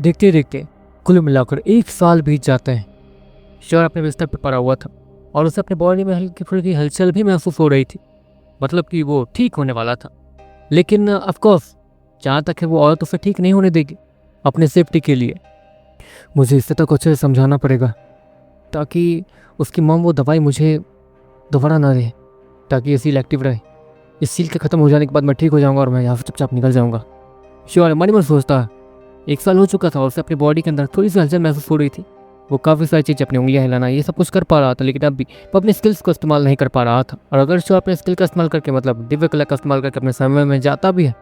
देखते देखते कुल मिलाकर 1 साल बीत जाते हैं। श्योर अपने बिस्तर पर पड़ा हुआ था और उसे अपने बॉडी में हल्की फुल्की हलचल भी महसूस हो रही थी, मतलब कि वो ठीक होने वाला था। लेकिन ऑफकोर्स जहाँ तक है वो औरत उसे ठीक नहीं होने देगी अपने सेफ्टी के लिए। मुझे इससे तो कुछ समझाना पड़ेगा ताकि उसकी मॉम वो दवाई मुझे दोबारा ना दे, ताकि ये सील एक्टिव रहे। इस सील के ख़त्म हो जाने के बाद मैं ठीक हो जाऊंगा और मैं यहाँ से चुपचाप निकल जाऊंगा। श्योर मन ही मन सोचता 1 साल हो चुका था और उसे अपनी बॉडी के अंदर थोड़ी सी हलचल महसूस हो रही थी। वो काफ़ी सारी चीज़ें, अपनी उंगलियां हिलाना, ये सब कुछ कर पा रहा था, लेकिन अब भी वो अपने स्किल्स को इस्तेमाल नहीं कर पा रहा था। और अगर श्योर अपने स्किल का इस्तेमाल करके, मतलब दिव्य कला का इस्तेमाल करके अपने समय में जाता भी है,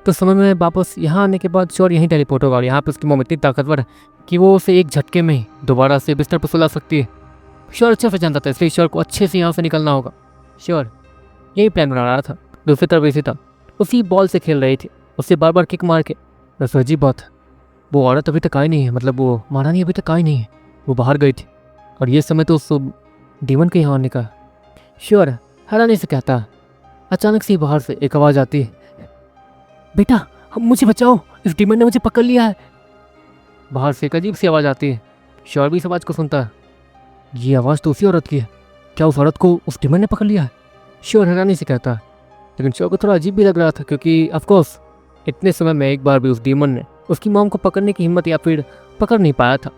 तो समय में वापस यहाँ आने के बाद श्योर यहीं टेलीपोर्ट होगा और यहाँ पे उसकी मॉम इतनी ताकतवर है कि वो उसे एक झटके में ही दोबारा से बिस्तर पर सुला सकती है। श्योर अच्छे से जानता था, इसलिए श्योर को अच्छे से यहाँ से निकलना होगा। श्योर यही प्लान बना रहा था। दूसरी तरफ इसी था, उसी बॉल से खेल रही थी, उससे बार बार किक मार के। बस अजीब बात है, वो औरत अभी तक आई नहीं है, मतलब वो महारानी अभी तक आई नहीं है। वो बाहर गई थी और ये समय तो उस डीमन के यहाँ आने का। श्योर हैरानी से कहता। अचानक से बाहर से एक आवाज़ आती है, बेटा मुझे बचाओ, इस डीमन ने मुझे पकड़ लिया है। बाहर से एक अजीब सी आवाज़ आती है। श्योर भी इस आवाज़ को सुनता है। ये आवाज़ तो उसी औरत की है, क्या उस औरत को उस डीमन ने पकड़ लिया है? श्योर हैरानी से कहता है। लेकिन श्योर को थोड़ा अजीब भी लग रहा था, क्योंकि ऑफकोर्स इतने समय में एक बार भी उस डीमन ने उसकी मॉम को पकड़ने की हिम्मत या फिर पकड़ नहीं पाया था।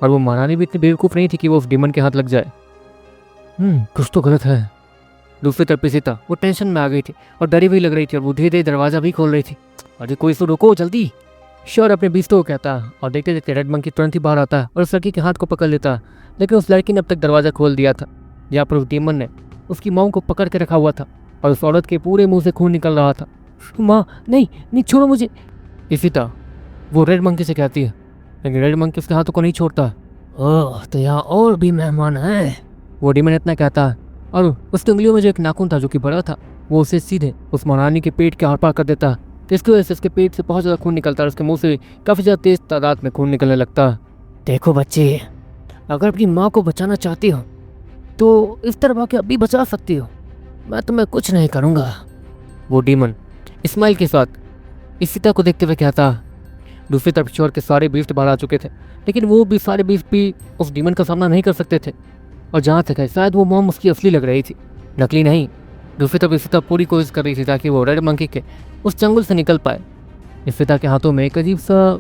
और वो महारानी भी इतनी बेवकूफ़ नहीं थी कि वो उस डीमन के हाथ लग जाए। कुछ तो गलत है। दूसरी तरफ सीता वो टेंशन में आ गई थी और डरी हुई लग रही थी और वो धीरे धीरे दरवाज़ा भी खोल रही थी। अरे कोई तो रुको जल्दी, श्योर अपने बीस्तों को कहता है। और देखते देखते रेड मंकी तुरंत ही बाहर आता है और उस लड़की के हाथ को पकड़ लेता है। लेकिन उस लड़की ने अब तक दरवाज़ा खोल दिया था, जहाँ पर उस डीमन ने उसकी मॉम को पकड़ के रखा हुआ था और उस औरत के पूरे मुंह से खून निकल रहा था। माँ नहीं नहीं, छोड़ो मुझे, इसी तरह वो रेड मंकी से कहती है। लेकिन रेड मंकी उसके हाथों को नहीं छोड़ता। ओह, तो यहाँ और भी मेहमान हैं, वो डीमन इतना कहता है। और उसकी उंगलियों में जो एक नाखून था जो कि बड़ा था, वो उसे सीधे उस महारानी के पेट के आर पार कर देता है। जिसकी वजह से उसके पेट से बहुत ज़्यादा खून निकलता है और उसके मुंह से काफ़ी ज़्यादा तेज़ तादाद में खून निकलने लगता है। देखो बच्चे, अगर अपनी माँ को बचाना चाहती हो तो इस तरह आके अभी बचा सकती हो, मैं तुम्हें कुछ नहीं करूँगा, वो डीमन स्माइल के साथ इशिता को देखते हुए कहता। दूसरी तरफ श्योर के सारे बीस्ट बाहर आ चुके थे, लेकिन वो भी सारे बीस्ट भी उस डीमन का सामना नहीं कर सकते थे। और जहाँ तक है, शायद वो मॉम उसकी असली लग रही थी, नकली नहीं। दूसरी तरफ इशिता पूरी कोशिश कर रही थी ताकि वो रेड मंकी के उस जंगल से निकल पाए। इशिता के हाथों में एक अजीब सा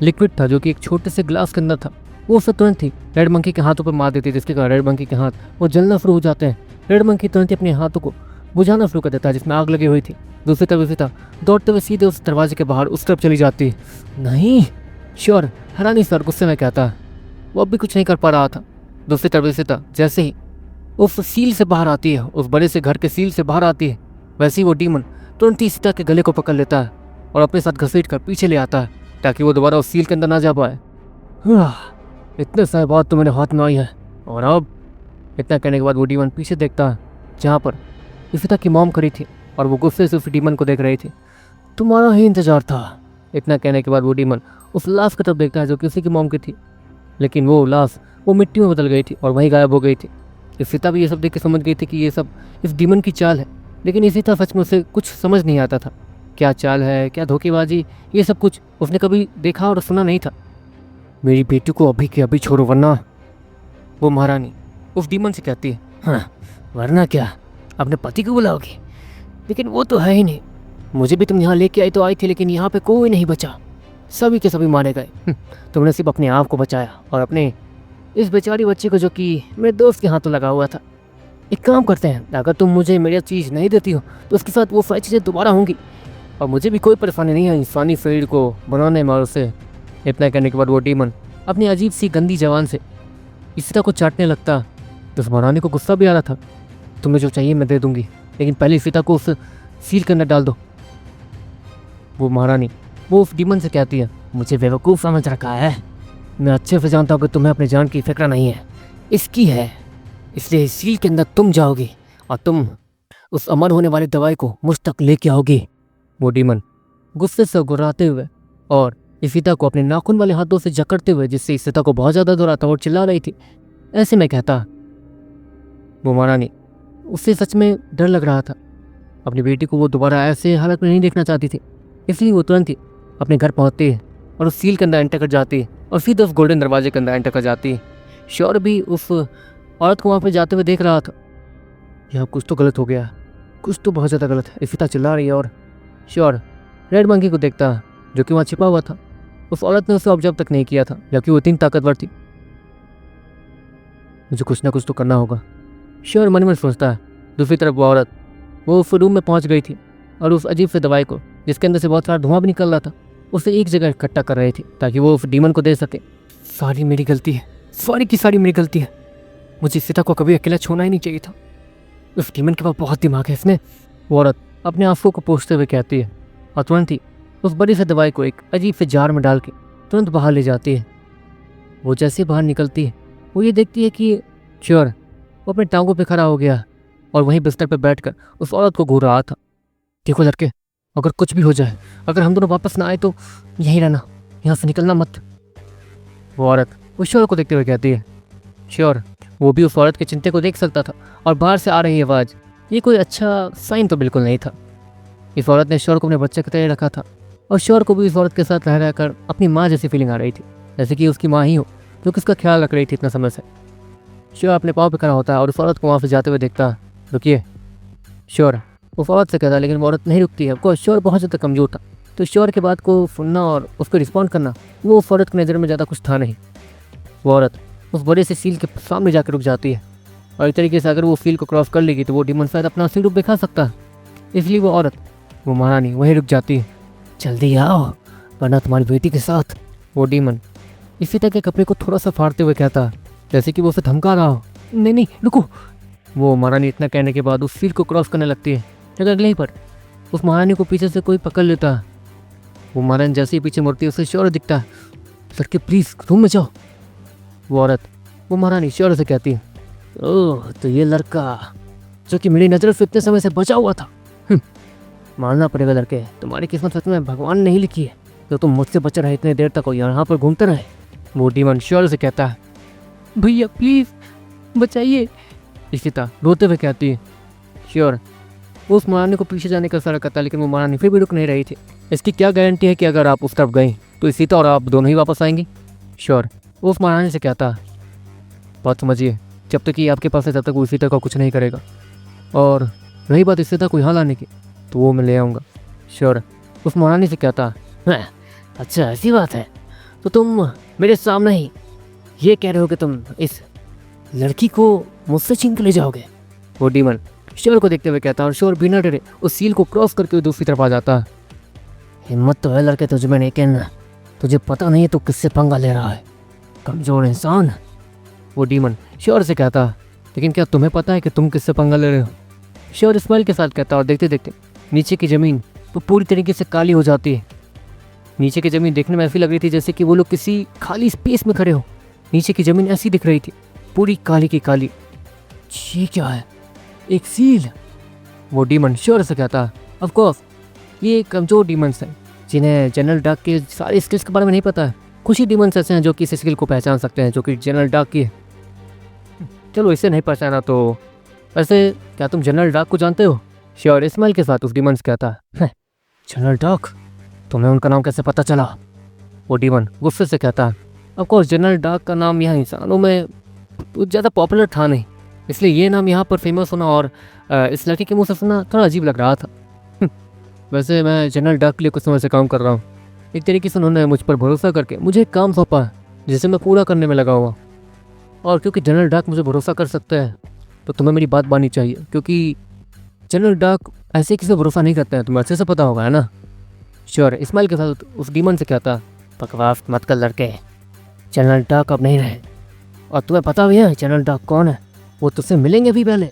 लिक्विड था जो कि एक छोटे से ग्लास के अंदर था। वो उसे तुरंत ही रेड मंकी के हाथों पर मार देती, जिसके कारण रेड मंकी के हाथ वो जलना शुरू हो जाते हैं। रेड मंकी तुरंत ही अपने हाथों को बुझाना शुरू कर देता है जिसमें आग लगी हुई थी। दूसरी तरफ इशिता दौड़ते हुए सीधे उस दरवाजे के बाहर उस तरफ चली जाती है। नहीं, श्योर हैरानी सर गुस्से में कहता है। वो अब भी कुछ नहीं कर पा रहा था। दूसरी तरफ इशिता जैसे ही उस सील से बाहर आती है, उस बड़े से घर के सील से बाहर आती है, वैसे ही वो डीमन तुरंत ही इशिता के गले को पकड़ लेता है और अपने साथ घसीट कर पीछे ले आता है ताकि वो दोबारा उस सील के अंदर ना जा पाए। इतने सारे बात तो मेरे हाथ में आई है। और अब इतना कहने के बाद वो डीमन पीछे देखता है जहाँ पर इशिता की मॉम खड़ी थी और वो गुस्से से उस डीमन को देख रही थी। तुम्हारा ही इंतजार था। इतना कहने के बाद वो डीमन उस लाश की तरफ देखता है जो किसी की मॉम की थी, लेकिन वो लाश वो मिट्टी में बदल गई थी और वहीं गायब हो गई थी। इशिता भी ये सब देख के समझ गई थी कि ये सब इस डीमन की चाल है, लेकिन इशिता सच में उसे कुछ समझ नहीं आता था। क्या चाल है, क्या धोखेबाजी, ये सब कुछ उसने कभी देखा और सुना नहीं था। मेरी बेटी को अभी के अभी छोड़ो वरना, वो महारानी उस डीमन से कहती है। हाँ, वरना क्या, अपने पति को बुलाओगी? लेकिन वो तो है ही नहीं। मुझे भी तुम यहाँ लेके आई तो आई थी, लेकिन यहाँ पे कोई नहीं बचा, सभी के सभी मारे गए। तुमने सिर्फ अपने आप को बचाया और अपने इस बेचारी बच्चे को जो कि मेरे दोस्त के हाथों लगा हुआ था। एक काम करते हैं, अगर तुम मुझे मेरी चीज़ नहीं देती हो तो उसके साथ वो सारी चीज़ें दोबारा होंगी और मुझे भी कोई परेशानी नहीं है इंसानी शरीर को बनाने में और उसे। इतना कहने के बाद वो डीमन अपनी अजीब सी गंदी जवान से इशिता को चाटने लगता। तो उस महारानी को गुस्सा भी आ रहा था। तुम्हें जो चाहिए मैं दे दूंगी, लेकिन पहले इशिता को उस सील के अंदर डाल दो, वो महारानी वो उस डीमन से कहती है। मुझे बेवकूफ़ समझ रखा है, मैं अच्छे से जानता हूँ कि तुम्हें अपने जान की फिक्र नहीं है, इसकी है। इसलिए इस सील के अंदर तुम जाओगी और तुम उस अमर होने वाली दवाई को मुझ तक लेके आओगी, वो डीमन गुस्से से गुर्राते हुए और इशिता को अपने नाखून वाले हाथों से जकड़ते हुए, जिससे इशिता को बहुत ज़्यादा दुरा था और चिल्ला रही थी। ऐसे में कहता। वो महारानी उससे सच में डर लग रहा था। अपनी बेटी को वो दोबारा ऐसे हालत में नहीं देखना चाहती थी, इसलिए वो तुरंत ही अपने घर पहुँचती है और उस सील के अंदर एंटर कर जाती है और सीधे उस गोल्डन दरवाजे के अंदर एंटर कर जाती है। श्योर भी उस औरत को वहाँ पे जाते हुए देख रहा था। यहाँ कुछ तो गलत हो गया, कुछ तो बहुत ज़्यादा गलत है। इफिता चिल्ला रही है और श्योर रेड मंकी को देखता है जो कि वहाँ छिपा हुआ था। उस औरत ने उसे ऑब्जर्व तक नहीं किया था जबकि वो इतनी ताकतवर थी। मुझे कुछ ना कुछ तो करना होगा, श्योर मन में सोचता है। दूसरी तरफ वो औरत वो उस रूम में पहुंच गई थी और उस अजीब से दवाई को जिसके अंदर से बहुत सारा धुआं भी निकल रहा था उसे एक जगह इकट्ठा कर रही थी ताकि वो उस डीमन को दे सके। सारी मेरी गलती है, सारी की सारी मेरी गलती है। मुझे सीता को कभी अकेला छोड़ना ही नहीं चाहिए था। उस डीमन के पास बहुत दिमाग है इसने, वो औरत अपने आंसू को पोंछते हुए कहती है और तुरंत ही उस बड़ी से दवाई को एक अजीब से जार में डाल के तुरंत बाहर ले जाती है। वो जैसे बाहर निकलती है वो ये देखती है कि श्योर वो अपने टांगों पे खड़ा हो गया और वहीं बिस्तर पे बैठकर उस औरत को घूर रहा था। देखो लड़के, अगर कुछ भी हो जाए, अगर हम दोनों वापस ना आए तो यहीं रहना, यहाँ से निकलना मत। वो औरत उस श्योर को देखते हुए कहती है। श्योर वो भी उस औरत के चिंते को देख सकता था और बाहर से आ रही आवाज़ ये कोई अच्छा साइन तो बिल्कुल नहीं था। इस औरत ने श्योर को अपने बच्चे की तरह रखा था और श्योर को भी इस औरत के साथ रह रहकर अपनी माँ जैसी फीलिंग आ रही थी, जैसे कि उसकी माँ ही हो जो कि उसका ख्याल रख रही थी इतना समय से। श्योर अपने पाँव पे खड़ा होता है और उस औरत को वहाँ से जाते हुए देखता है। रुकिए, श्योर उस औरत से कहता है, लेकिन वो औरत नहीं रुकती है। आपको श्योर बहुत ज़्यादा कमज़ोर था तो श्योर के बात को सुनना और उसको रिस्पॉन्ड करना वो उस औरत की नज़र में ज़्यादा कुछ था नहीं। वो औरत उस बड़े से सील के सामने जाकर रुक जाती है और एक तरीके से अगर वो सील को क्रॉस कर लेगी तो वो डीमन शायद अपना असली रूप दिखा सकता है। इसलिए वो औरत वो महारानी वहीं रुक जाती है। जल्दी आओ वरना तुम्हारी बेटी के साथ। वो डीमन इफिता के कपड़े को थोड़ा सा फाड़ते हुए कहता है जैसे कि वो उसे धमका रहा हो। नहीं नहीं रुको। वो महारानी इतना कहने के बाद उस सील को क्रॉस करने लगती है। अगर अगले ही पर उस महारानी को पीछे से कोई पकड़ लेता है। वो महारानी जैसे ही पीछे मुड़ती है उसे श्योर दिखता है। लड़के प्लीज़ रूम में जाओ। वो औरत वो महारानी श्योर से कहती है, ओह तो ये लड़का जो कि मेरी नज़र से इतने समय से बचा हुआ था। मानना पड़ेगा लड़के, तुम्हारी किस्मत सच में भगवान ने नहीं लिखी है तो तुम मुझसे बच रहे इतने देर तक यहाँ पर घूमते रहे। वो डीमन श्योर से कहता है, भैया प्लीज़ बचाइए। इशिता रोते हुए कहती है। श्योर उस महारानी को पीछे जाने का इशारा करता लेकिन वो महारानी फिर भी रुक नहीं रही थी। इसकी क्या गारंटी है कि अगर आप उस तरफ गई तो इशिता और आप दोनों ही वापस आएंगी। श्योर उस महारानी से कहता, बात समझिए, जब तक कि आपके पास है तब तक वो इशिता का कुछ नहीं करेगा और रही बात इशिता को यहाँ लाने की तो वो मैं ले आऊँगा। श्योर उस महारानी से कहता, अच्छा ऐसी बात है तो तुम मेरे सामने ही ये कह रहे हो कि तुम इस लड़की को मुझसे छीन के ले जाओगे। वो डीमन श्योर को देखते हुए कहता और श्योर बिना डरे उस सील को क्रॉस करके दूसरी तरफ आ जाता है। हिम्मत तो है लड़के तुझ में, लेकिन तुझे पता नहीं है तो किससे पंगा ले रहा है, कमज़ोर इंसान। वो डीमन श्योर से कहता, लेकिन क्या तुम्हें पता है कि तुम किससे पंगा ले रहे हो। श्योर स्माइल के साथ कहता और देखते देखते नीचे की ज़मीन वो पूरी तरीके से काली हो जाती है। नीचे की ज़मीन देखने में ऐसी लग रही थी जैसे कि वो लोग किसी खाली स्पेस में खड़े हो। नीचे की ज़मीन ऐसी दिख रही थी पूरी काली की काली। ये क्या है, एक सील। वो डीमन श्योर से कहता, ऑफ कोर्स ये कमज़ोर डीमंस हैं जिन्हें जनरल डार्क के सारे स्किल्स के बारे में नहीं पता है। कुछ ही डीमंस ऐसे हैं जो कि इस स्किल को पहचान सकते हैं जो कि जनरल डार्क की है। चलो इसे नहीं पहचाना तो वैसे क्या तुम जनरल डार्क को जानते हो। श्योर इस्माइल के साथ उस डीमन से कहता है, जनरल डार्क तुम्हें उनका नाम कैसे पता चला। वो डीमन गुस्से से कहता है, ऑफ कोर्स जनरल डार्क का नाम यहाँ इंसानों में ज़्यादा पॉपुलर था नहीं, इसलिए ये नाम यहाँ पर फेमस होना और इस लड़की के मुँह से सुनना थोड़ा अजीब लग रहा था। वैसे मैं जनरल डार्क के लिए कुछ समय से काम कर रहा हूँ। एक तरीके से उन्होंने मुझ पर भरोसा करके मुझे एक काम सौंपा है जिसे मैं पूरा करने में लगा हुआ। और क्योंकि जनरल डार्क मुझे भरोसा कर सकता है तो तुम्हें मेरी बात माननी चाहिए, क्योंकि जनरल डार्क ऐसे किसी भरोसा नहीं करते हैं, तुम्हें अच्छे से पता होगा है ना। श्योर इस्माइल के साथ उस डीमन से कहता, बकवास मत कर लड़के, जनरल डार्क अब नहीं रहे और तुम्हें पता भी है जनरल डार्क कौन है। वो तुझसे मिलेंगे भी पहले,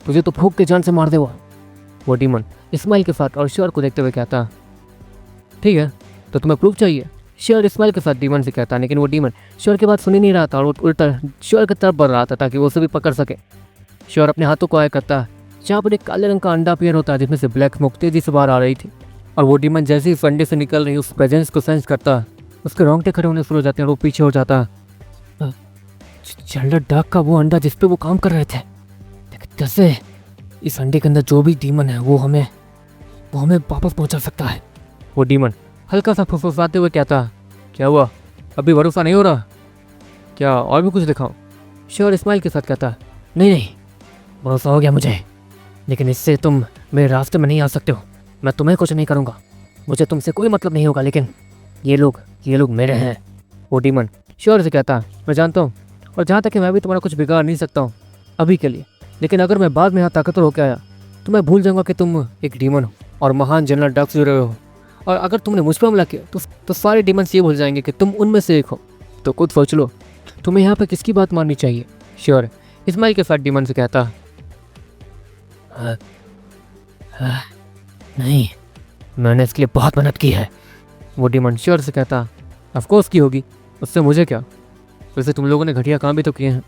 तुझे तो फूंक के जान से मार दे वो डीमन इस्माइल के साथ और श्योर को देखते हुए कहता, ठीक है तो तुम्हें प्रूफ चाहिए। श्योर इस्माइल के साथ डीमन से कहता, लेकिन वो डीमन श्योर की बात सुन ही नहीं रहा था और वो उल्टा श्योर की तरफ बढ़ रहा था ताकि वो उसे भी पकड़ सके। श्योर अपने हाथों को आया करता जहाँ पर एक काले रंग का अंडा पेयर होता है जिसमें से ब्लैक स्मोक तेजी से बाहर आ रही थी और वो डीमन जैसे ही इस अंडे से निकल रही उस प्रेजेंस को सेंस करता, उसके रोंगटे खड़े होने शुरू हो जाते हैं और वो पीछे हो जाता। जनरल डार्क का वो अंडा जिस पे वो काम कर रहे थे, लेकिन कैसे इस अंडे के अंदर जो भी डीमन है वो हमें वापस पहुंचा सकता है। वो डीमन हल्का सा फुसफुसाते हुए कहता, क्या हुआ, अभी भरोसा नहीं हो रहा, क्या और भी कुछ दिखाऊं? श्योर स्माइल के साथ कहता, नहीं नहीं, भरोसा हो गया मुझे, लेकिन इससे तुम मेरे रास्ते में नहीं आ सकते हो। मैं तुम्हें कुछ नहीं करूँगा, मुझे तुमसे कोई मतलब नहीं होगा, लेकिन ये लोग मेरे हैं। वो डीमन श्योर से कहता, मैं जानता हूँ, और जहाँ तक कि मैं भी तुम्हारा कुछ बिगाड़ नहीं सकता हूँ अभी के लिए, लेकिन अगर मैं बाद में यहाँ ताकतवर होकर आया तो मैं भूल जाऊँगा कि तुम एक डीमन हो और महान जनरल डार्क से जुड़े हो। और अगर तुमने मुझ पर हमला किया तो सारे डीमंस ये भूल जाएंगे कि तुम उनमें से एक हो। तो खुद सोच लो, तुम्हें यहाँ पर किसकी बात माननी चाहिए? श्योर इस्माइल के साथ डीमन से कहता, नहीं, मैंने इसके लिए बहुत मेहनत की है। वो डीमन श्योर से कहता, ऑफकोर्स की होगी, उससे मुझे क्या? वैसे तुम लोगों ने घटिया काम भी तो किए हैं।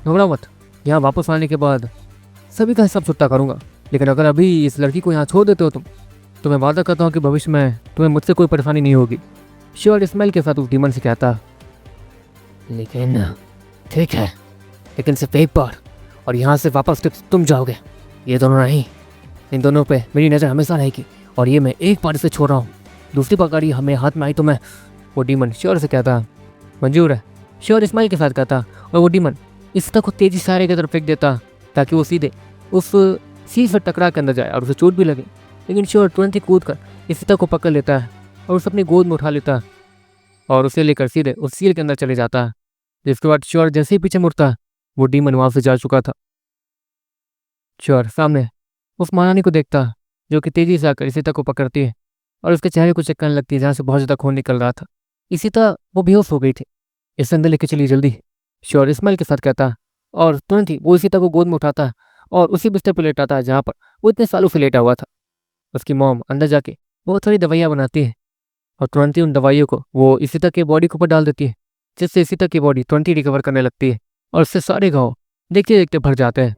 घबराओ मत, यहाँ वापस आने के बाद सभी का हिसाब छुट्टा करूँगा, लेकिन अगर अभी इस लड़की को यहाँ छोड़ देते हो तुम, तो मैं वादा करता हूँ कि भविष्य में तुम्हें मुझसे कोई परेशानी नहीं होगी। श्योर इस्माइल के साथ उस डीमन से कहता, लेकिन ठीक है, लेकिन सिर्फ एक बार, और यहाँ से वापस तुम जाओगे, ये दोनों नहीं। इन दोनों पे मेरी नज़र हमेशा रहेगी, और ये मैं एक बार इसे छोड़ रहा हूँ, दूसरी बार अगर ये हमें हाथ में आई तो मैं। वो डीमन श्योर से कहता, मंजूर है। श्योर इस्माइल के साथ कहता, और वो डीमन इस तक को तेजी सारे की तरफ फेंक देता ताकि वो सीधे उस सील से टकरा के अंदर जाए और उसे चोट भी लगे। लेकिन श्योर तुरंत ही कूद कर इस तक को पकड़ लेता है और उसे अपनी गोद में उठा लेता है और उसे लेकर सीधे उस सील के अंदर चले जाता है। जिसके बाद श्योर जैसे ही पीछे मुड़ता, वो डीमन वहाँ से जा चुका था। श्योर सामने उस महारानी को देखता जो कि तेजी से आकर इसी तक को पकड़ती है और उसके चेहरे को चेक करने लगती है जहाँ से बहुत ज़्यादा खून निकल रहा था। इसी तरह वो बेहोश हो गई थी। इसे अंदर लेके चलिए जल्दी, श्योर इस्माइल के साथ कहता, और तुरंत ही वो इसी तक को गोद में उठाता और उसी बिस्तर पर लेटाता है जहाँ पर वो इतने सालों से लेटा हुआ था। उसकी मॉम अंदर जाके वो थोड़ी दवाइयाँ बनाती है और तुरंत ही उन दवाइयों को वो इसी तक की बॉडी के ऊपर डाल देती है, जिससे इसी तक की बॉडी तुरंत ही रिकवर करने लगती है और उससे सारे घाव देखते देखते भर जाते हैं।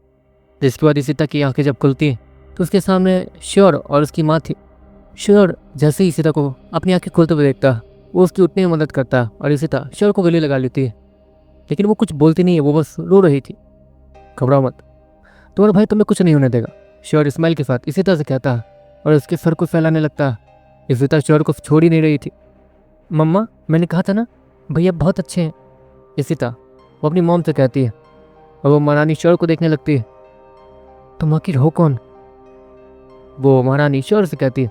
जिसके बाद इसी तक की आंखें जब खुलती हैं तो उसके सामने श्योर और उसकी माँ थी। श्योर जैसे ही इसी तक को अपनी आंखें खोलते हुए देखता, वो उसकी उठने में मदद करता और इसी तरह श्योर को गले लगा लेती है, लेकिन वो कुछ बोलती नहीं है, वो बस रो रही थी। घबराओ मत, तुम्हारा भाई तुम्हें कुछ नहीं होने देगा, श्योर इस्माइल के साथ इसी तरह से कहता और उसके सर को फैलाने लगता। इसी तरह श्योर को छोड़ ही नहीं रही थी। मम्मा, मैंने कहा था ना भैया बहुत अच्छे हैं, इसी तरह वो अपनी मॉम से कहती है और वो महारानी श्योर को देखने लगती है। तुम आखिर हो कौन? वो महारानी श्योर से कहती है,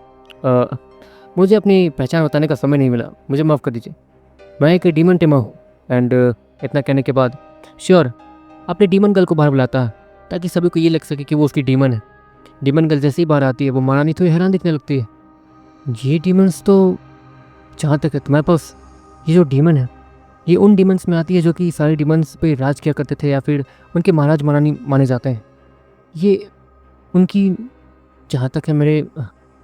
मुझे अपनी पहचान बताने का समय नहीं मिला, मुझे माफ़ कर दीजिए, मैं एक डीमन टेमा हूँ। एंड इतना कहने के बाद श्योर अपने डीमन गर्ल को बाहर बुलाता है ताकि सभी को ये लग सके कि वो उसकी डीमन है। डीमन गर्ल जैसे ही बाहर आती है वो महारानी थोड़ी हैरान दिखने लगती है। ये डीमंस तो, जहाँ तक है तुम्हारे पास, ये जो डीमन है ये उन डीमंस में आती है जो कि सारे डीमंस पे राज किया करते थे या फिर उनके महाराज महारानी माने जाते हैं। ये उनकी, जहाँ तक है मेरे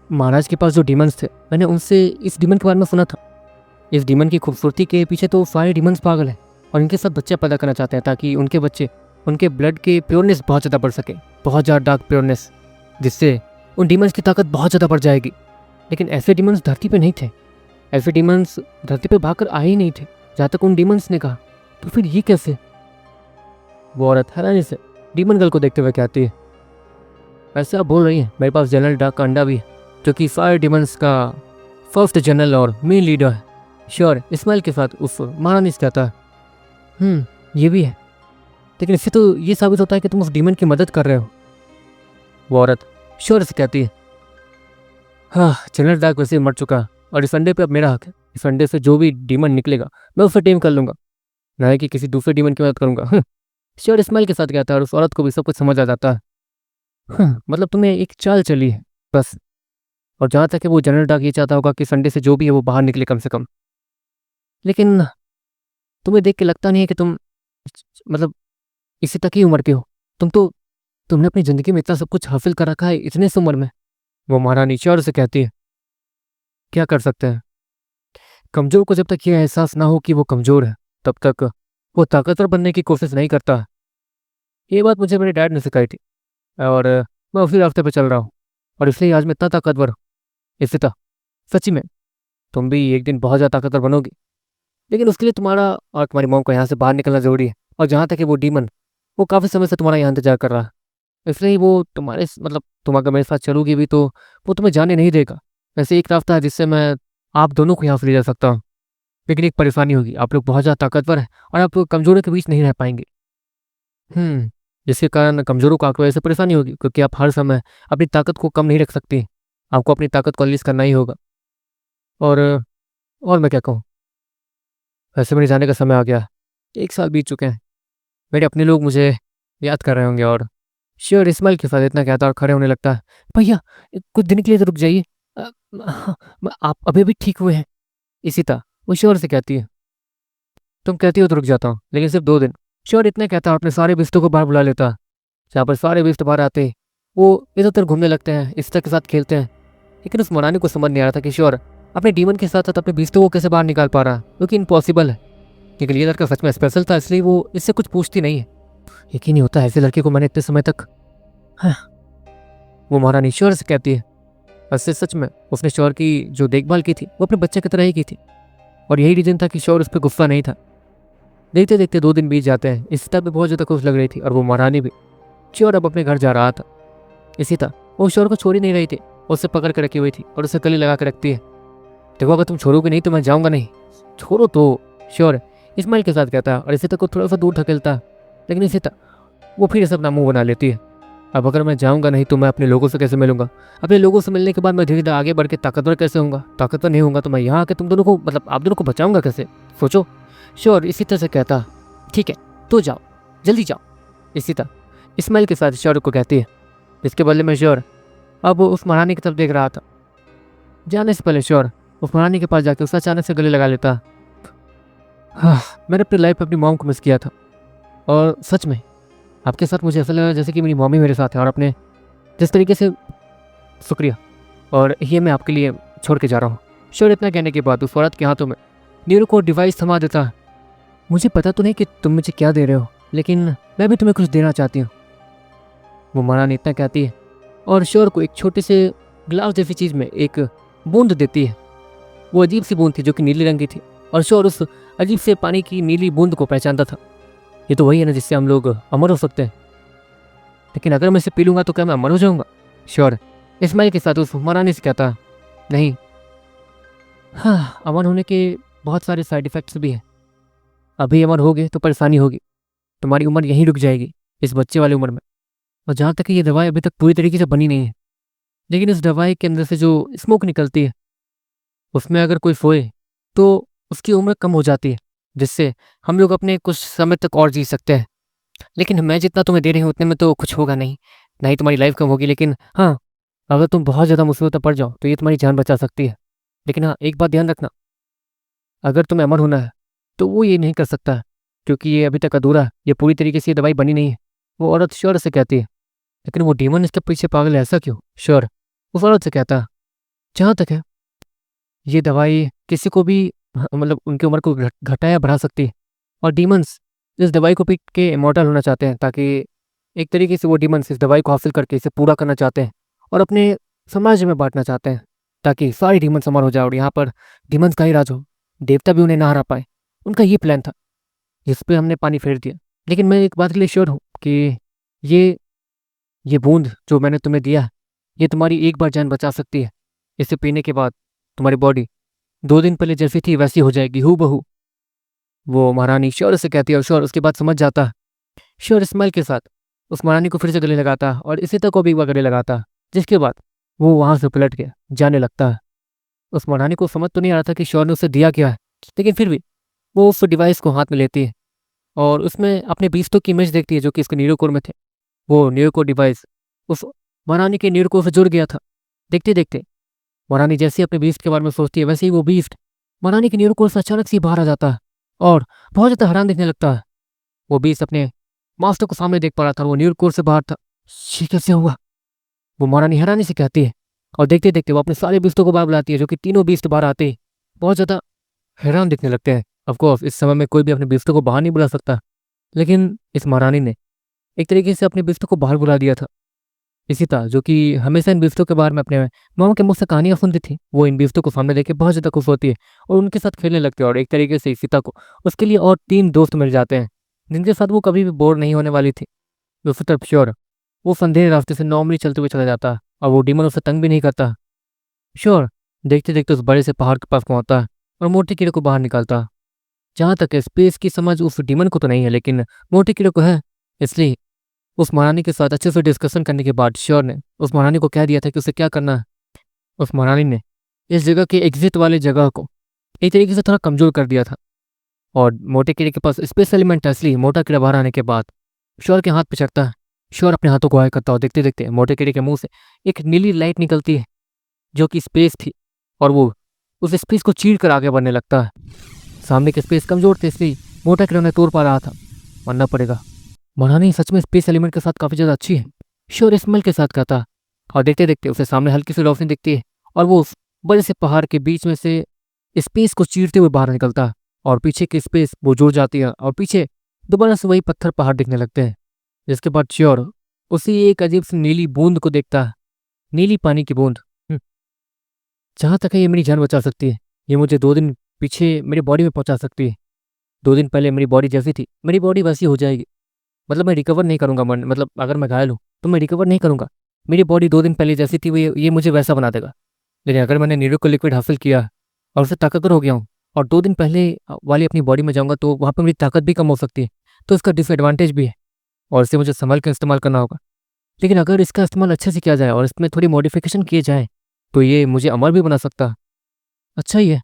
महाराज के पास जो डीमंस थे, मैंने उनसे इस डीमन के बारे में सुना था। इस डीमन की खूबसूरती के पीछे तो सारे डीमंस पागल हैं और इनके साथ बच्चे पैदा करना चाहते हैं ताकि उनके बच्चे, उनके ब्लड के प्योरनेस बहुत ज़्यादा बढ़ सके, बहुत ज़्यादा डार्क प्योरनेस, जिससे उन डीमंस की ताकत बहुत ज़्यादा बढ़ जाएगी। लेकिन ऐसे डीमंस धरती पे नहीं थे, ऐसे डीमंस धरती पे भागकर आए ही नहीं थे जहाँ तक उन डीमंस ने कहा। तो फिर ये कैसे? वो औरत हैरानी से डीमन गर्ल को देखते हुए कहती है, वैसे आप बोल रही हैं, मेरे पास जनरल डार्क का अंडा भी है जो कि सारे डीमंस का फर्स्ट जनरल और मेन लीडर है। श्योर इस्माइल के साथ उस महारानी से कहता है, ये भी है, लेकिन इससे तो ये साबित होता है कि तुम उस डीमन की मदद कर रहे हो। वो औरत श्योर से कहती है, हाँ, जनरल डार्क वैसे मर चुका और इस अंडे पे अब मेरा हक है। इस अंडे से जो भी डीमन निकलेगा मैं उसे टेम कर लूँगा, ना है कि किसी दूसरे डीमन की मदद करूँगा। श्योर इस्माइल के साथ कहता है और उस औरत को भी सब कुछ समझ आ जाता है। मतलब तुम्हें एक चाल चली है बस, और जहाँ तक है वो जनरल डार्क ये चाहता होगा कि संडे से जो भी है वो बाहर निकले कम से कम। लेकिन तुम्हें देख के लगता नहीं है कि तुम मतलब इसी तक ही उम्र के हो। तुमने अपनी ज़िंदगी में इतना सब कुछ हासिल कर रखा है इतने से उम्र में। वो महारानी श्योर से कहती है, क्या कर सकते हैं, कमज़ोर को जब तक ये एहसास ना हो कि वो कमज़ोर है तब तक वो ताकतवर बनने की कोशिश नहीं करता। ये बात मुझे मेरे डैड ने सिखाई थी और मैं उसी रास्ते पर चल रहा हूँ और इसलिए आज मैं इतना ताकतवर हूँ। इसी तरह सच्ची में तुम भी एक दिन बहुत ज़्यादा ताकतवर बनोगी, लेकिन उसके लिए तुम्हारा और तुम्हारी मॉम को यहाँ से बाहर निकलना ज़रूरी है। और जहाँ तक है वो डीमन, वो काफ़ी समय से तुम्हारा यहाँ इंतजार कर रहा है, इसलिए वो तुम्हारे तुम अगर मेरे साथ चलोगी भी तो वो तुम्हें जाने नहीं देगा। वैसे एक रास्ता है जिससे मैं आप दोनों को यहाँ से ले जा सकता हूँ, लेकिन एक परेशानी होगी, आप लोग बहुत ज़्यादा ताकतवर हैं और आप कमज़ोरों के बीच नहीं रह पाएंगे। जिसके कारण कमज़ोरों को आपको ऐसे परेशानी होगी, क्योंकि आप हर समय अपनी ताकत को कम नहीं रख सकते। आपको अपनी ताकत को अनलीश करना ही होगा। और और मैं क्या कहूँ, वैसे मेरे जाने का समय आ गया। 1 साल बीत चुके हैं। मेरे अपने लोग मुझे याद कर रहे होंगे। और श्योर इस्माइल के साथ इतना कहता और खड़े होने लगता है। भैया, कुछ दिन के लिए तो रुक जाइए। हाँ, आप अभी भी ठीक हुए हैं? इसी तरह वो श्योर से कहती है। तुम कहती हो तो रुक जाता हूँ, लेकिन सिर्फ 2 दिन। श्योर इतना कहता और अपने सारे बिस्तों को बाहर बुला लेता। जहाँ पर सारे बिस्त बाहर आते, वो इधर उधर घूमने लगते हैं, इस्ता के साथ खेलते हैं। लेकिन उस मोनानी को समझ नहीं आ रहा था कि श्योर अपने डीमन के साथ साथ अपने बिस्तों को कैसे बाहर निकाल पा रहा, क्योंकि इम्पॉसिबल है। लेकिन ये लड़का सच में स्पेशल था, इसलिए वो इससे कुछ पूछती नहीं है। यकीन नहीं होता ऐसे लड़के को मैंने इतने समय तक। हाँ, वो महारानी श्योर से कहती है। वैसे सच में उसने श्योर की जो देखभाल की थी वो अपने बच्चे की तरह ही की थी, और यही रीजन था कि श्योर उस पर गुस्सा नहीं था। देखते देखते 2 दिन बीत जाते हैं। इस तरह भी बहुत ज़्यादा खुश लग रही थी और वो महारानी भी। श्योर अब अपने घर जा रहा था। इसी तरह वो श्योर को छोड़ ही नहीं रही थी, उससे पकड़ के रखी हुई थी और उसे गले लगा के रखती है। देखो, अगर तुम छोड़ोगे नहीं तो मैं जाऊँगा नहीं। छोड़ो तो, श्योर इस्माइल के साथ कहता है और इसी तक को थोड़ा सा दूर ढकेलता है। लेकिन इसी तरह वो फिर से अपना मुंह बना लेती है। अब अगर मैं जाऊँगा नहीं तो मैं अपने लोगों से कैसे मिलूंगा? अपने लोगों से मिलने के बाद मैं धीरे धीरे आगे बढ़ के ताकतवर कैसे होऊंगा? ताकतवर नहीं होऊंगा तो मैं यहाँ आके तुम दोनों को, मतलब आप दोनों को बचाऊंगा कैसे? सोचो। श्योर इसी तरह से कहता। ठीक है, तो जाओ, जल्दी जाओ। इसी तरह इस्माइल के साथ श्योर को कहती है। इसके बदले में श्योर अब उस महारानी की तरफ देख रहा था। जाने से पहले श्योर उस महारानी के पास जाकर उससे अचानक से गले लगा लेता। हाँ, मैंने अपनी लाइफ में अपनी मॉम को मिस किया था, और सच में आपके साथ मुझे ऐसा लगा जैसे कि मेरी मम्मी मेरे साथ है। और अपने जिस तरीके से, शुक्रिया, और ये मैं आपके लिए छोड़ के जा रहा हूँ। श्योर इतना कहने के बाद उस औरत के हाथों में नीरू को डिवाइस थमा देता है। मुझे पता तो नहीं कि तुम मुझे क्या दे रहे हो, लेकिन मैं भी तुम्हें कुछ देना चाहती हूँ, वो महारानी इतना कहती है और श्योर को एक छोटे से ग्लास जैसी चीज़ में एक बूंद देती है। वो अजीब सी बूंद थी जो कि नीले रंग की थी, और श्योर उस अजीब से पानी की नीली बूंद को पहचानता था। ये तो वही है ना जिससे हम लोग अमर हो सकते हैं। लेकिन अगर मैं इसे पी लूँगा तो क्या मैं अमर हो जाऊँगा? श्योर इस्माइल के साथ उस महारानी से कहता, नहीं, हाँ, अमर होने के बहुत सारे साइड इफ़ेक्ट्स भी हैं। अभी अमर होगे तो परेशानी होगी, तुम्हारी उम्र यहीं रुक जाएगी, इस बच्चे वाली उम्र में। और जहाँ तक कि ये दवाई अभी तक पूरी तरीके से बनी नहीं है, लेकिन इस दवाई के अंदर से जो स्मोक निकलती है उसमें अगर कोई सोए तो उसकी उम्र कम हो जाती है, जिससे हम लोग अपने कुछ समय तक और जी सकते हैं। लेकिन मैं जितना तुम्हें दे रही हूँ उतने में तो कुछ होगा नहीं, ना ही तुम्हारी लाइफ कम होगी। लेकिन हाँ, अगर तुम बहुत ज़्यादा मुसीबत में पड़ जाओ तो ये तुम्हारी जान बचा सकती है। लेकिन हाँ, एक बात ध्यान रखना, अगर तुम्हें अमर होना है तो वो ये नहीं कर सकता है, क्योंकि ये अभी तक अधूरा है, ये पूरी तरीके से ये दवाई बनी नहीं है, वो औरत श्योर से कहती है। लेकिन वो डीमन इसके पीछे पागल है, ऐसा क्यों? श्योर उस औरत से कहता है, जहाँ तक है ये दवाई किसी को भी, मतलब उनकी उम्र को घटा या बढ़ा सकती है। और डीमंस इस दवाई को पी के इमॉर्टल होना चाहते हैं, ताकि एक तरीके से वो डीमंस इस दवाई को हासिल करके इसे पूरा करना चाहते हैं और अपने समाज में बांटना चाहते हैं, ताकि सारी डीमंस अमर हो जाए और यहाँ पर डीमंस का ही राज हो, देवता भी उन्हें ना हरा पाए। उनका ये प्लान था, जिस पे हमने पानी फेर दिया। लेकिन मैं एक बात के लिए श्योर हूँ कि ये ये बूंद जो मैंने तुम्हें दिया है, ये तुम्हारी एक बार जान बचा सकती है। इसे पीने के बाद तुम्हारी बॉडी 2 दिन पहले जैसी थी वैसी हो जाएगी, हूबहू, वो महारानी श्योर से कहती है। और श्योर उसके बाद समझ जाता है। श्योर स्माइल के साथ उस महारानी को फिर से गले लगाता है और इसी तक को भी एक बार गले लगाता है, जिसके बाद वो वहाँ से पलट के जाने लगता है। उस महारानी को समझ तो नहीं आ रहा था कि श्योर ने उसे दिया क्या है, लेकिन फिर भी वो उस डिवाइस को हाथ में लेती है और उसमें अपने बीस्तों की इमेज देखती है जो कि इसके न्यूरोकोर में थे। वो न्यूरोकोर डिवाइस उस महारानी के न्यूरोकोर से जुड़ गया था। देखते देखते महारानी जैसे ही अपने बीस्ट के बारे में सोचती है, वैसे ही वो बीस्ट महारानी के न्यूरोकोर से अचानक से ही बाहर आ जाता है और बहुत ज़्यादा हैरान दिखने लगता है। वो बीस्ट अपने मास्टर को सामने देख पा रहा था, वो न्यूरोकोर से बाहर था। ये कैसे हुआ? वो महारानी हैरानी से कहती है और देखते देखते वो अपने सारे बीस्तों को बाहर बुलाती है, जो कि तीनों बीस्ट बाहर आते ही बहुत ज़्यादा हैरान दिखने लगते हैं। ऑफकोर्स इस समय में कोई भी अपने बीस्तों को बाहर नहीं बुला सकता, लेकिन इस महारानी ने एक तरीके से अपने बीस्तों को बाहर बुला दिया था। इसी तरह जो कि हमेशा इन बीस्तों के बारे में अपने मामा के मुँह से कहानियाँ सुनती थी, वो इन बीस्तों को सामने देखे बहुत ज़्यादा खुश होती है और उनके साथ खेलने लगती है। और एक तरीके से सीता को उसके लिए और 3 दोस्त मिल जाते हैं, जिनके साथ वो कभी भी बोर नहीं होने वाली थी। दूसरी तरफ श्योर वो संदेह रास्ते से नॉर्मली चलते हुए चला जाता और वो डीमन उसे तंग भी नहीं करता। श्योर देखते देखते उस बड़े से पहाड़ के पास पहुंचता है और मोटे कीड़े को बाहर निकालता है। जहाँ तक स्पेस की समझ उस डीमन को तो नहीं है, लेकिन मोटे कीड़े को है। इसलिए उस महारानी के साथ अच्छे से डिस्कशन करने के बाद श्योर ने उस महारानी को कह दिया था कि उसे क्या करना है। उस महारानी ने इस जगह के एग्जिट वाले जगह को एक तरीके से थोड़ा कमजोर कर दिया था। और मोटे कीड़े के पास स्पेस एलिमेंट है, इसलिए मोटा कीड़ा बाहर आने के बाद श्योर के हाथ पे चढ़ता है। श्योर अपने हाथों को हाई करता हो। देखते देखते मोटे कीड़े के मुंह से एक नीली लाइट निकलती है जो कि स्पेस थी, और वो उस स्पेस को चीर कर आगे बढ़ने लगता है। सामने के स्पेस कमजोर थे, इसलिए मोटा कीड़ा उन्हें तोड़ पा रहा था। मानना पड़ेगा, महारानी सच में स्पेस एलिमेंट के साथ काफी ज्यादा अच्छी है, श्योर स्मेल के साथ कहता है। और देखते देखते उसे सामने हल्की सी रोशनी दिखती है और वो उस बड़े से पहाड़ के बीच में से स्पेस को चीरते हुए बाहर निकलता है। और पीछे की स्पेस वो जुड़ जाती है और पीछे दोबारा से वही पत्थर पहाड़ दिखने लगते हैं। जिसके बाद श्योर उसी एक अजीब सी नीली बूंद को देखता है, नीली पानी की बूंद। जहाँ तक है ये मेरी जान बचा सकती है, ये मुझे 2 दिन पीछे मेरी बॉडी में पहुंचा सकती है। 2 दिन पहले मेरी बॉडी जैसी थी मेरी बॉडी वैसी हो जाएगी। मतलब मैं रिकवर नहीं करूंगा, मन मतलब अगर मैं घायल हूँ तो मैं रिकवर नहीं करूंगा। मेरी बॉडी 2 दिन पहले जैसी थी वो ये मुझे वैसा बना देगा। लेकिन अगर मैंने नीरो को लिक्विड हासिल किया और उससे ताकतवर हो गया हूँ और 2 दिन पहले वाली अपनी बॉडी में जाऊंगा तो वहाँ पर मेरी ताकत भी कम हो सकती है। तो इसका डिसएडवांटेज भी है और इसे मुझे संभल कर इस्तेमाल करना होगा। लेकिन अगर इसका इस्तेमाल अच्छे से किया जाए और इसमें थोड़ी मॉडिफिकेशन किए जाए तो ये मुझे अमर भी बना सकता है। अच्छा ही है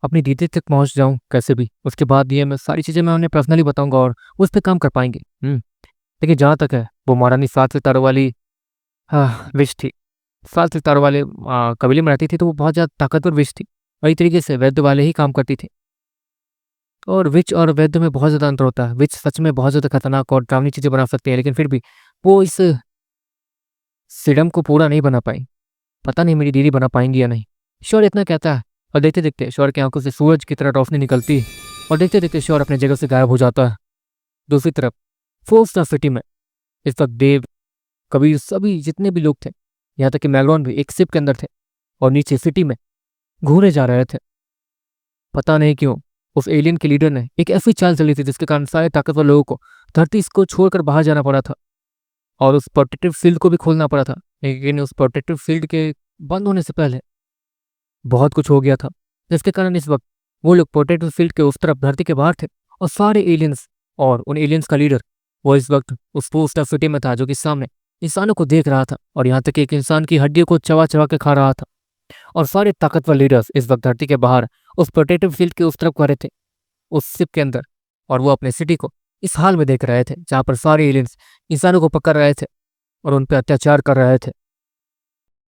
अपनी दीदी तक पहुंच जाऊं कैसे भी, उसके बाद ये मैं सारी चीज़ें मैं उन्हें पर्सनली बताऊंगा और उस पर काम कर पाएंगे। लेकिन जहाँ तक है वो महारानी 7 सितारों वाली विश थी। 7 सितारों वाले कबीले में रहती थी तो वो बहुत ज़्यादा ताकतवर विश थी। वही तरीके से वैद्य वाले ही काम करती थी। और विच और वैद्य में बहुत ज़्यादा अंतर होता है। विच सच में बहुत ज़्यादा खतरनाक और डरावनी चीज़ें बना सकती है, लेकिन फिर भी वो इस सिडम को पूरा नहीं बना पाई। पता नहीं मेरी दीदी बना पाएंगी या नहीं। श्योर इतना कहता है और देखते देखते श्योर की आंखों से सूरज की तरह रोशनी निकलती है और देखते देखते श्योर अपने जगह से गायब हो जाता है। दूसरी तरफ 4 स्टार सिटी में इस वक्त देव, कबीर, सभी जितने भी लोग थे, यहाँ तक कि मैग्रॉन भी एक शिप के अंदर थे और नीचे सिटी में घूरे जा रहे थे। पता नहीं क्यों उस एलियन के लीडर ने एक ऐसी चाल चली थी जिसके कारण सारे ताकतवर लोगों को धरती इसको छोड़कर बाहर जाना पड़ा था और उस प्रोटेक्टिव फील्ड को भी खोलना पड़ा था। लेकिन उस प्रोटेक्टिव फील्ड के बंद होने से पहले बहुत कुछ हो गया था, जिसके कारण इस वक्त वो लोग प्रोटेक्टिव फील्ड के उस तरफ धरती के बाहर थे और सारे एलियंस और उन एलियंस का लीडर वो इस वक्त उस 4 स्टार सिटी में था जो कि सामने इंसानों को देख रहा था और यहाँ तक कि एक इंसान की हड्डियों को चबा चबा के खा रहा था। और सारे ताकतवर लीडर्स इस वक्त धरती के बाहर उस प्रोटेक्टिव फील्ड के उस तरफ खड़े थे, उस शिप के अंदर, और वो अपने सिटी को इस हाल में देख रहे थे जहाँ पर सारे एलियंस इंसानों को पकड़ रहे थे और उन पर अत्याचार कर रहे थे।